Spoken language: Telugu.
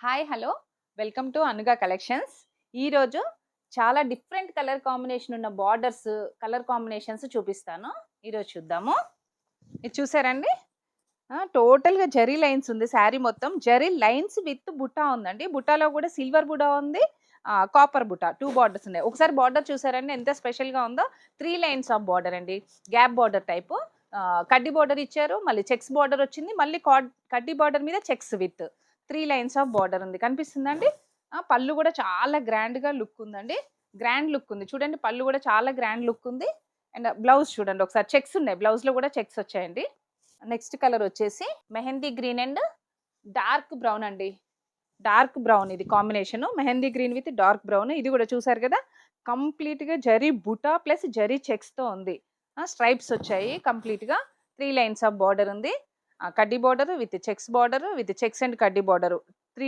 Hi hello welcome to Anuga collections. ఈరోజు చాలా డిఫరెంట్ కలర్ కాంబినేషన్ ఉన్న బార్డర్స్, కలర్ కాంబినేషన్స్ చూపిస్తాను. ఈరోజు చూద్దాము. ఇది చూసారండి, టోటల్గా జరీ లైన్స్ ఉంది. శారీ మొత్తం జరీ లైన్స్ విత్ బుట్టా ఉందండి. బుట్టాలో కూడా సిల్వర్ బుటా ఉంది, కాపర్ బుటా, 2 బార్డర్స్ ఉన్నాయి. ఒకసారి బార్డర్ చూసారండి ఎంత స్పెషల్గా ఉందో. 3 లైన్స్ ఆఫ్ బార్డర్ అండి, గ్యాప్ బార్డర్ టైపు. కడ్డీ బార్డర్ ఇచ్చారు, మళ్ళీ చెక్స్ బార్డర్ వచ్చింది, మళ్ళీ కడ్డీ బార్డర్ మీద checks with 3 lines of border ఉంది. కనిపిస్తుందండి. పళ్ళు కూడా చాలా గ్రాండ్గా లుక్ ఉందండి. గ్రాండ్ లుక్ ఉంది చూడండి, పళ్ళు కూడా చాలా గ్రాండ్ లుక్ ఉంది. అండ్ బ్లౌజ్ చూడండి ఒకసారి, చెక్స్ ఉన్నాయి, బ్లౌజ్లో కూడా చెక్స్ వచ్చాయండి. నెక్స్ట్ కలర్ వచ్చేసి mehndi green and dark brown అండి. డార్క్ బ్రౌన్ ఇది combination, mehndi green with dark brown. ఇది కూడా చూసారు కదా, కంప్లీట్గా జరీ బుటా ప్లస్ జరీ చెక్స్తో ఉంది. స్ట్రైప్స్ వచ్చాయి కంప్లీట్గా. 3 లైన్స్ ఆఫ్ బార్డర్ ఉంది. కడ్డీ బార్డర్ విత్ చెక్స్ అండ్ కడ్డీ బార్డర్.